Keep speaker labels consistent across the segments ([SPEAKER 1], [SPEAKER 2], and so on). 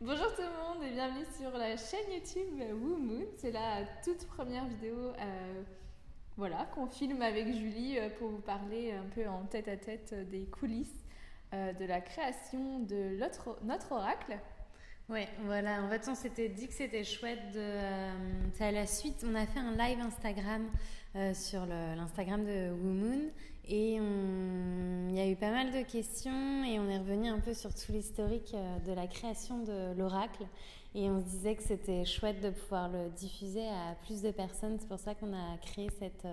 [SPEAKER 1] Bonjour tout le monde et bienvenue sur la chaîne YouTube WooMoon. C'est la toute première vidéo qu'on filme avec Julie pour vous parler un peu en tête à tête des coulisses de la création de notre oracle.
[SPEAKER 2] Ouais, voilà. En fait, on s'était dit que c'était chouette de. C'est à la suite. On a fait un live Instagram sur l'Instagram de WooMoon et il y a eu pas mal de questions et on est revenu un peu sur tout l'historique de la création de l'oracle et on se disait que c'était chouette de pouvoir le diffuser à plus de personnes. C'est pour ça qu'on a créé cette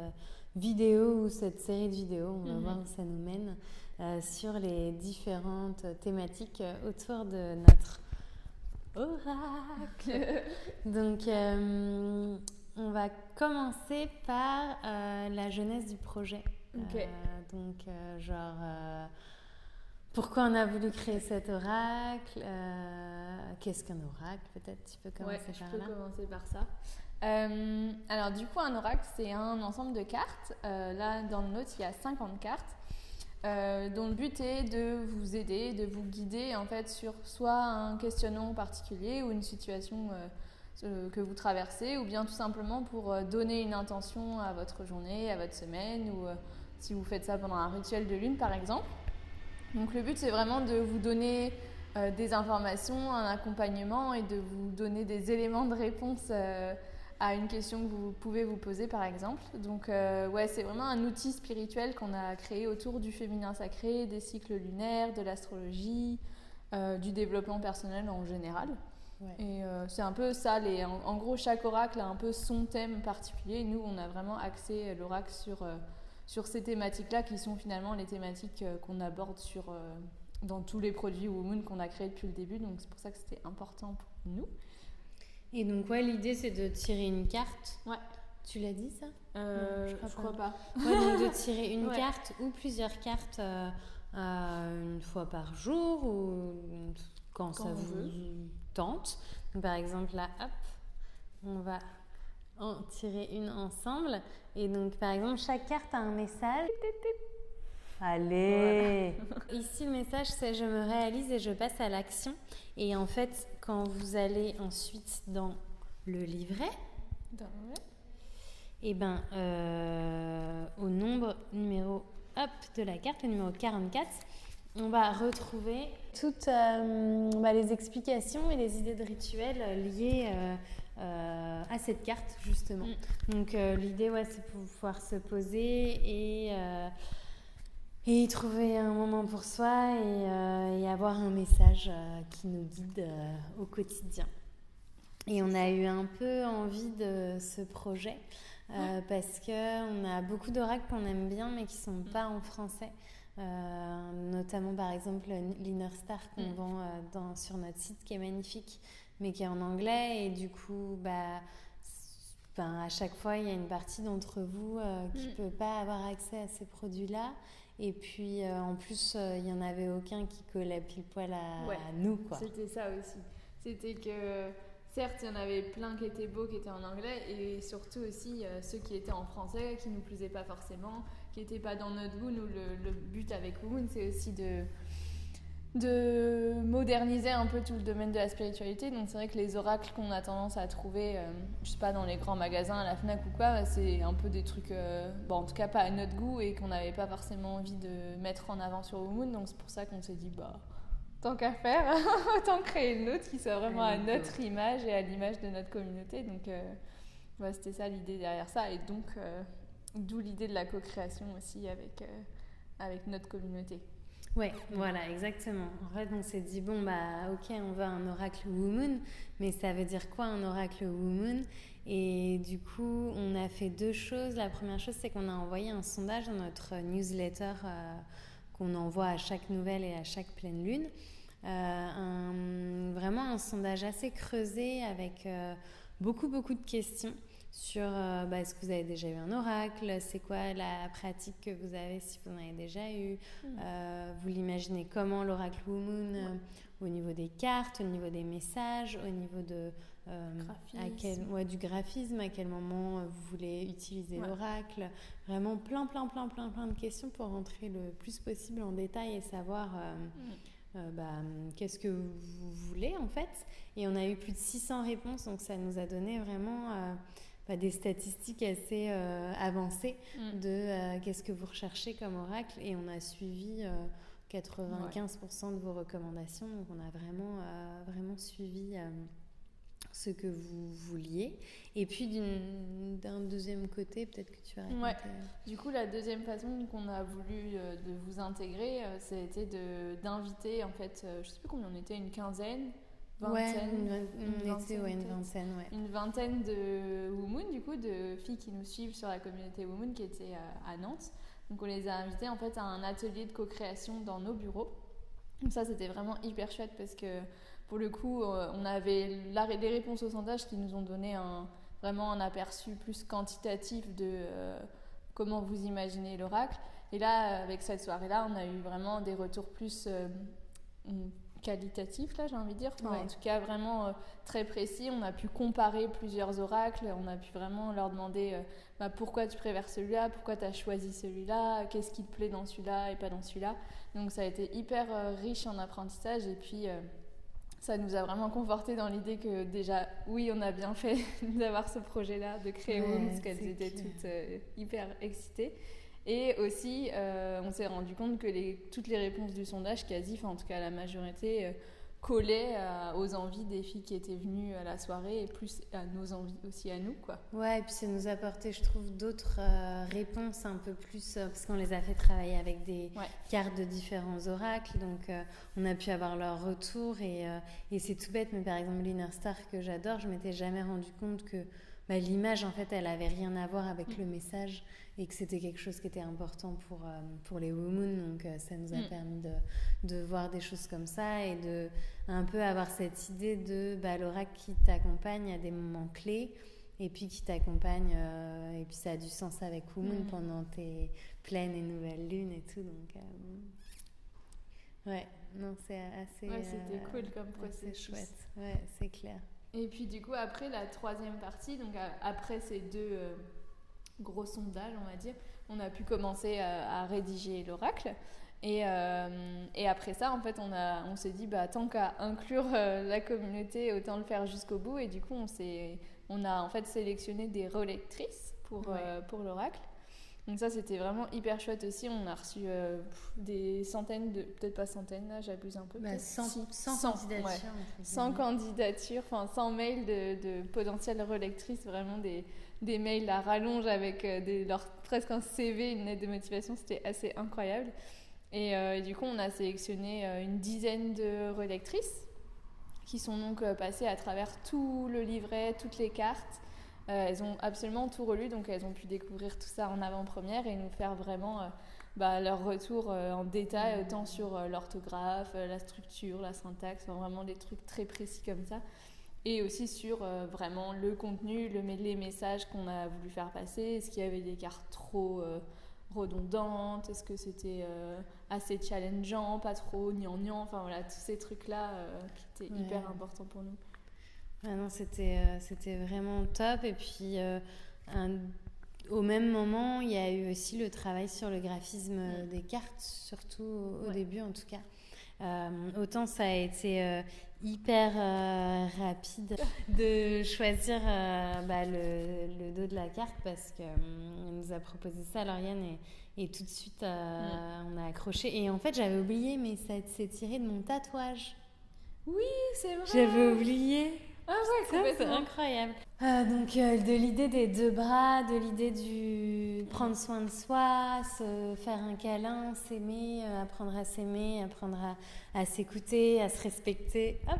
[SPEAKER 2] vidéo ou cette série de vidéos. On va voir où ça nous mène sur les différentes thématiques autour de notre oracle. Donc, on va commencer par la jeunesse du projet.
[SPEAKER 1] Okay.
[SPEAKER 2] Pourquoi on a voulu créer cet oracle, qu'est-ce qu'un oracle, peut-être tu peux commencer par là.
[SPEAKER 1] Je peux commencer par ça. Alors du coup, un oracle, c'est un ensemble de cartes. Là, dans le nôtre, il y a 50 cartes. Dont le but est de vous aider, de vous guider en fait sur soit un questionnement particulier ou une situation que vous traversez, ou bien tout simplement pour donner une intention à votre journée, à votre semaine, ou si vous faites ça pendant un rituel de lune par exemple. Donc le but c'est vraiment de vous donner des informations, un accompagnement et de vous donner des éléments de réponse à une question que vous pouvez vous poser par exemple. Donc c'est vraiment un outil spirituel qu'on a créé autour du féminin sacré, des cycles lunaires, de l'astrologie, du développement personnel en général. Ouais. Et c'est un peu ça, en gros chaque oracle a un peu son thème particulier. Nous on a vraiment axé l'oracle sur ces thématiques-là qui sont finalement les thématiques qu'on aborde dans tous les produits WooMoon qu'on a créés depuis le début. Donc c'est pour ça que c'était important pour nous.
[SPEAKER 2] Et donc, l'idée, c'est de tirer une carte.
[SPEAKER 1] Ouais.
[SPEAKER 2] Tu l'as dit, ça
[SPEAKER 1] Je crois pas.
[SPEAKER 2] Ouais, donc de tirer une carte ou plusieurs cartes une fois par jour ou quand ça vous tente. Donc, par exemple, là, hop, on va en tirer une ensemble. Et donc, par exemple, chaque carte a un message. Allez. Voilà. Ici, le message, c'est « je me réalise et je passe à l'action ». Et en fait, quand vous allez ensuite dans le livret, et au nombre numéro de la carte, le numéro 44, on va retrouver toutes les explications et les idées de rituels liées à cette carte, justement. Donc, l'idée, c'est pour pouvoir se poser et trouver un moment pour soi et avoir un message qui nous guide au quotidien. Et on a eu un peu envie de ce projet parce qu'on a beaucoup d'oracles qu'on aime bien mais qui ne sont pas en français. Notamment par exemple l'Inner Star qu'on vend sur notre site qui est magnifique mais qui est en anglais et du coup à chaque fois il y a une partie d'entre vous qui ne peut pas avoir accès à ces produits-là. Et puis, en plus, il n'y en avait aucun qui collait pile poil à nous, quoi.
[SPEAKER 1] C'était ça aussi. C'était que, certes, il y en avait plein qui étaient beaux, qui étaient en anglais, et surtout aussi ceux qui étaient en français, qui ne nous plaisaient pas forcément, qui n'étaient pas dans notre goût. Nous, le but avec WooMoon, c'est aussi de moderniser un peu tout le domaine de la spiritualité. Donc c'est vrai que les oracles qu'on a tendance à trouver je sais pas, dans les grands magasins, à la Fnac ou quoi, c'est un peu des trucs en tout cas pas à notre goût et qu'on n'avait pas forcément envie de mettre en avant sur WooMoon. Donc c'est pour ça qu'on s'est dit tant qu'à faire autant créer une autre qui soit vraiment à notre image et à l'image de notre communauté. Donc c'était ça l'idée derrière ça, et donc d'où l'idée de la co-création aussi avec notre communauté.
[SPEAKER 2] Ouais, voilà, exactement. En fait, on s'est dit, ok, on veut un oracle WooMoon, mais ça veut dire quoi un oracle WooMoon ? Et du coup, on a fait deux choses. La première chose, c'est qu'on a envoyé un sondage dans notre newsletter qu'on envoie à chaque nouvelle et à chaque pleine lune. Vraiment un sondage assez creusé avec beaucoup de questions sur est-ce que vous avez déjà eu un oracle, c'est quoi la pratique que vous avez si vous en avez déjà eu, vous l'imaginez comment l'oracle WooMoon au niveau des cartes, au niveau des messages, au niveau de du graphisme, à quel moment vous voulez utiliser l'oracle, vraiment plein de questions pour rentrer le plus possible en détail et savoir qu'est-ce que vous voulait en fait. Et on a eu plus de 600 réponses, donc ça nous a donné vraiment des statistiques assez avancées de qu'est-ce que vous recherchez comme oracle. Et on a suivi 95% de vos recommandations, donc on a vraiment suivi ce que vous vouliez. Et puis d'un deuxième côté, peut-être que tu vas raconter.
[SPEAKER 1] Ouais. Du coup, la deuxième façon qu'on a voulu de vous intégrer, c'était d'inviter, en fait, je sais plus combien on était, une quinzaine, vingtaine, une vingtaine de Womoon, du coup, de filles qui nous suivent sur la communauté Womoon qui était à Nantes. Donc on les a invitées en fait à un atelier de co-création dans nos bureaux. Donc ça, c'était vraiment hyper chouette parce que pour le coup, on avait les réponses au sondage qui nous ont donné vraiment un aperçu plus quantitatif de comment vous imaginez l'oracle. Et là, avec cette soirée-là, on a eu vraiment des retours plus qualitatifs, là, j'ai envie de dire. Enfin, en tout cas, vraiment très précis. On a pu comparer plusieurs oracles. On a pu vraiment leur demander pourquoi tu préfères celui-là, pourquoi tu as choisi celui-là, qu'est-ce qui te plaît dans celui-là et pas dans celui-là. Donc ça a été hyper riche en apprentissage. Et puis, ça nous a vraiment conforté dans l'idée que déjà, oui, on a bien fait d'avoir ce projet-là, de créer Woom, parce qu'elles étaient toutes hyper excitées. Et aussi, on s'est rendu compte que toutes les réponses du sondage, quasi, en tout cas la majorité, collaient aux envies des filles qui étaient venues à la soirée et plus à nos envies aussi à nous, quoi.
[SPEAKER 2] Ouais, et puis ça nous a apporté, je trouve, d'autres réponses un peu plus, parce qu'on les a fait travailler avec des cartes de différents oracles, donc on a pu avoir leur retour et c'est tout bête, mais par exemple l'Inner Star que j'adore, je m'étais jamais rendu compte que l'image, en fait, elle avait rien à voir avec le message et que c'était quelque chose qui était important pour les Womoon. Donc, ça nous a permis de voir des choses comme ça et de un peu avoir cette idée de l'oracle qui t'accompagne à des moments clés et puis qui t'accompagne, et puis ça a du sens avec Womoon pendant tes pleines et nouvelles lunes et tout. Donc, c'est assez...
[SPEAKER 1] Ouais, c'était cool comme processus.
[SPEAKER 2] C'est chouette, ouais, c'est clair.
[SPEAKER 1] Et puis du coup, après la troisième partie, donc après ces deux gros sondages, on va dire, on a pu commencer à rédiger l'oracle. Et après ça, en fait, on s'est dit, tant qu'à inclure la communauté, autant le faire jusqu'au bout. Et du coup, on a en fait sélectionné des relectrices pour l'oracle. Donc ça, c'était vraiment hyper chouette aussi. On a reçu des centaines, peut-être pas centaines, là, j'abuse un peu.
[SPEAKER 2] 100 candidatures.
[SPEAKER 1] Ouais. 100 candidatures, 100 mails de potentielles relectrices, vraiment des mails à rallonge avec presque un CV, une lettre de motivation. C'était assez incroyable. Et du coup, on a sélectionné une dizaine de relectrices qui sont donc passées à travers tout le livret, toutes les cartes. Elles ont absolument tout relu, donc elles ont pu découvrir tout ça en avant-première et nous faire vraiment leur retour en détail, autant sur l'orthographe, la structure, la syntaxe, vraiment des trucs très précis comme ça. Et aussi sur vraiment le contenu, les messages qu'on a voulu faire passer. Est-ce qu'il y avait des cartes trop redondantes? Est-ce que c'était assez challengeant, pas trop gnangnan? Enfin voilà, tous ces trucs-là qui étaient hyper importants pour nous.
[SPEAKER 2] Ah non, c'était vraiment top. Et puis, au même moment, il y a eu aussi le travail sur le graphisme des cartes, surtout au début en tout cas. Autant ça a été hyper rapide de choisir le dos de la carte parce qu'elle nous a proposé ça, Lauriane, et tout de suite on a accroché. Et en fait, j'avais oublié, mais ça s'est tiré de mon tatouage.
[SPEAKER 1] Oui, c'est vrai.
[SPEAKER 2] J'avais oublié.
[SPEAKER 1] Ah ouais, complètement.
[SPEAKER 2] C'est incroyable. Donc de l'idée des deux bras, de l'idée du prendre soin de soi, se faire un câlin, s'aimer, apprendre à s'aimer, apprendre à s'écouter, à se respecter. Hop.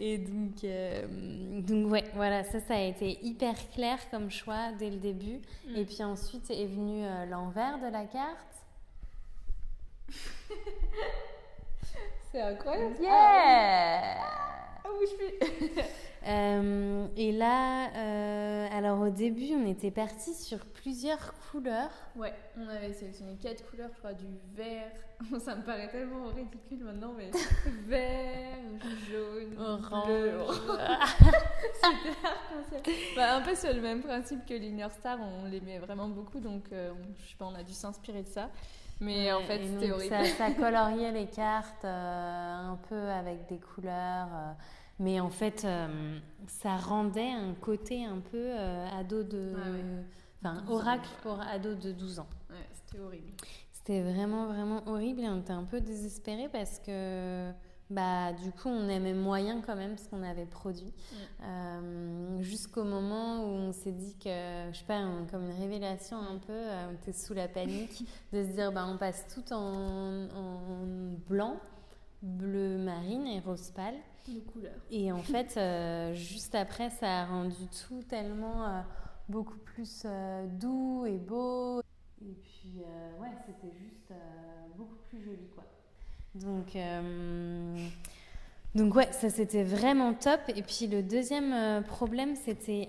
[SPEAKER 2] Et donc ouais, voilà, ça a été hyper clair comme choix dès le début. Et puis ensuite est venu l'envers de la carte.
[SPEAKER 1] C'est incroyable.
[SPEAKER 2] Yeah!
[SPEAKER 1] Ah oui, je suis...
[SPEAKER 2] et là, alors au début, on était partis sur plusieurs couleurs.
[SPEAKER 1] Ouais, on avait sélectionné 4 couleurs, je crois, du vert. Ça me paraît tellement ridicule maintenant, mais vert, jaune,
[SPEAKER 2] orange.
[SPEAKER 1] Bleu. Super arc-en-ciel. Un peu sur le même principe que l'Inner Star, on l'aimait vraiment beaucoup, donc je sais pas, on a dû s'inspirer de ça. Mais en fait, c'était horrible.
[SPEAKER 2] Ça coloriait les cartes un peu avec des couleurs. Mais en fait, ça rendait un côté un peu ado de... Enfin, oracle pour ado de 12 ans.
[SPEAKER 1] Ouais, c'était horrible.
[SPEAKER 2] C'était vraiment, vraiment horrible et on était un peu désespérés parce que... du coup, on aimait moyen quand même ce qu'on avait produit. Jusqu'au moment où on s'est dit que, je sais pas, comme une révélation un peu, on était sous la panique de se dire, on passe tout en blanc, bleu marine et rose pâle.
[SPEAKER 1] De couleurs.
[SPEAKER 2] Et en fait, juste après, ça a rendu tout tellement beaucoup plus doux et beau. Et puis, c'était juste beaucoup plus joli, quoi. Donc ouais, ça c'était vraiment top. Et puis le deuxième problème, c'était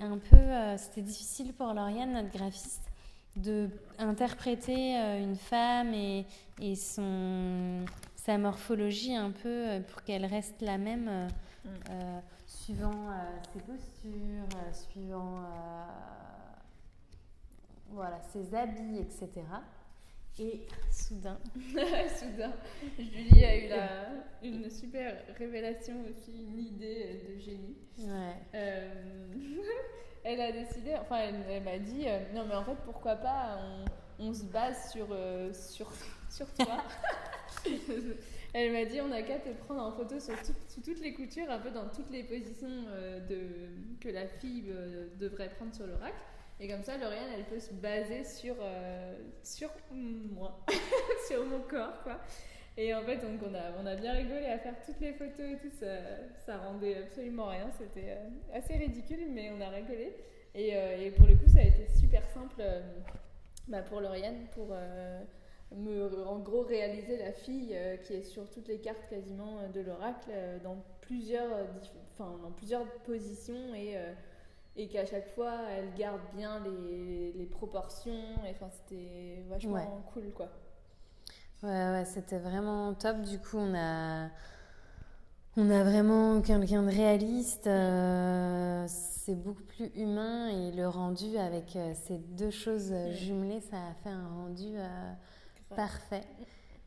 [SPEAKER 2] c'était difficile pour Lauriane, notre graphiste, de interpréter une femme et sa morphologie un peu pour qu'elle reste la même suivant ses postures, suivant ses habits, etc. Et soudain,
[SPEAKER 1] Julie a eu une super révélation aussi, une idée de génie.
[SPEAKER 2] Ouais.
[SPEAKER 1] Elle a décidé, elle m'a dit, non mais en fait pourquoi pas on se base sur toi. Elle m'a dit on n'a qu'à te prendre en photo sous toutes les coutures, un peu dans toutes les positions que la fille devrait prendre sur l'oracle. Et comme ça, Lauriane, elle peut se baser sur moi, sur mon corps, quoi. Et en fait, donc, on a bien rigolé à faire toutes les photos et tout. Ça rendait absolument rien. C'était assez ridicule, mais on a rigolé. Et pour le coup, ça a été super simple pour Lauriane, pour en gros réaliser la fille qui est sur toutes les cartes quasiment de l'oracle dans plusieurs positions et qu'à chaque fois elle garde bien les proportions. C'était vachement cool, quoi.
[SPEAKER 2] Ouais, c'était vraiment top. Du coup, on a vraiment quelqu'un de réaliste. C'est beaucoup plus humain et le rendu avec ces deux choses jumelées, ça a fait un rendu parfait.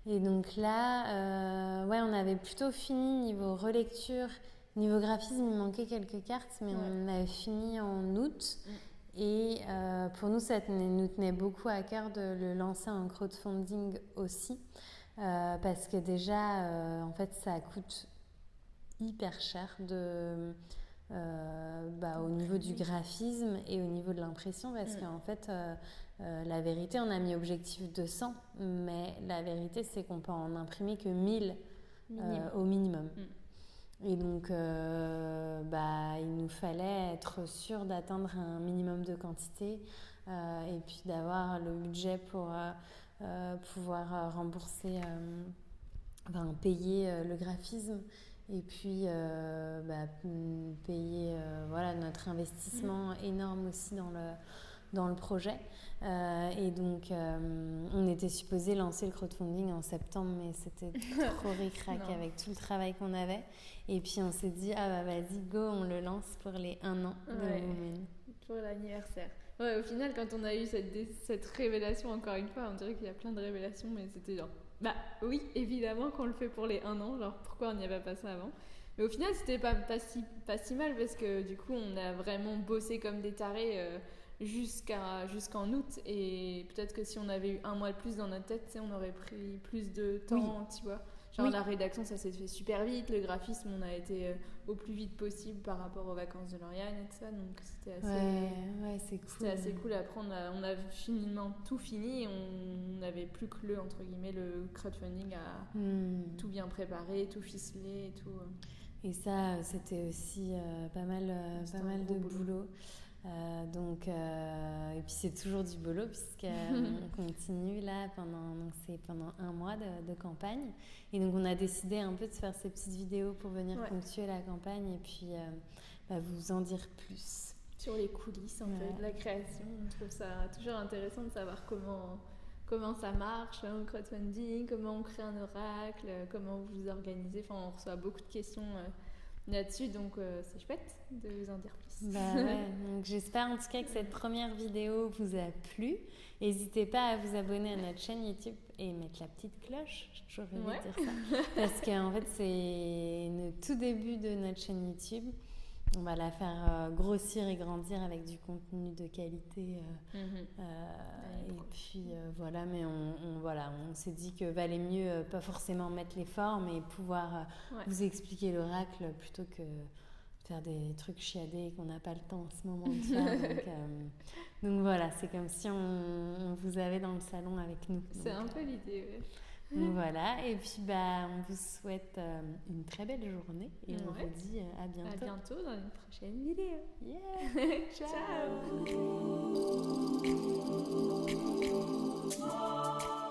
[SPEAKER 2] Et donc là, on avait plutôt fini niveau relecture. Niveau graphisme, il manquait quelques cartes, mais on avait fini en août. Et pour nous, ça nous tenait beaucoup à cœur de le lancer en crowdfunding aussi. Parce que déjà, en fait, ça coûte hyper cher au niveau du graphisme et au niveau de l'impression. Parce qu'en fait, la vérité, on a mis objectif 200, mais la vérité, c'est qu'on peut en imprimer que 1000 au minimum. Et donc, il nous fallait être sûr d'atteindre un minimum de quantité et puis d'avoir le budget pour pouvoir rembourser, payer le graphisme et puis payer notre investissement énorme aussi dans le projet. Et donc, on était supposé lancer le crowdfunding en septembre, mais c'était trop ric-rac avec tout le travail qu'on avait. Et puis, on s'est dit, vas-y, go, on le lance pour les 1 an de Women.
[SPEAKER 1] Pour l'anniversaire. Ouais, au final, quand on a eu cette révélation, encore une fois, on dirait qu'il y a plein de révélations, mais c'était genre, oui, évidemment qu'on le fait pour les 1 an, genre, pourquoi on n'y avait pas passé avant? Mais au final, c'était pas si mal, parce que du coup, on a vraiment bossé comme des tarés jusqu'en août, et peut-être que si on avait eu 1 mois de plus dans notre tête, on aurait pris plus de temps, tu vois. Genre la rédaction, ça s'est fait super vite, le graphisme, on a été au plus vite possible par rapport aux vacances de Lauriane et tout ça, donc c'était assez,
[SPEAKER 2] c'est cool.
[SPEAKER 1] C'était assez cool. Après, on a finalement tout fini, et on n'avait plus que le crowdfunding à tout bien préparer, tout ficeler et tout.
[SPEAKER 2] Et ça, c'était aussi pas mal de boulot. Et puis c'est toujours du boulot puisqu'on continue là pendant 1 mois de campagne, et donc on a décidé un peu de faire ces petites vidéos pour venir ponctuer la campagne et puis vous en dire plus
[SPEAKER 1] sur les coulisses un peu de la création. On trouve ça toujours intéressant de savoir comment ça marche, au crowdfunding, comment on crée un oracle, comment vous vous organisez. On reçoit beaucoup de questions là-dessus, donc c'est chouette de vous en dire plus.
[SPEAKER 2] Bah ouais, donc j'espère en tout cas que cette première vidéo vous a plu. N'hésitez pas à vous abonner à notre chaîne YouTube et mettre la petite cloche, j'ai toujours rêvé de dire ça, parce qu'en fait c'est le tout début de notre chaîne YouTube. On va la faire grossir et grandir avec du contenu de qualité. Et puis voilà, mais on s'est dit que valait mieux pas forcément mettre l'effort, mais pouvoir vous expliquer l'oracle plutôt que faire des trucs chiadés qu'on n'a pas le temps en ce moment de faire. Donc voilà, c'est comme si on vous avait dans le salon avec nous.
[SPEAKER 1] C'est un peu l'idée, ouais.
[SPEAKER 2] Donc voilà, et puis on vous souhaite une très belle journée et on vous dit à bientôt.
[SPEAKER 1] À bientôt dans une prochaine vidéo.
[SPEAKER 2] Yeah.
[SPEAKER 1] Ciao.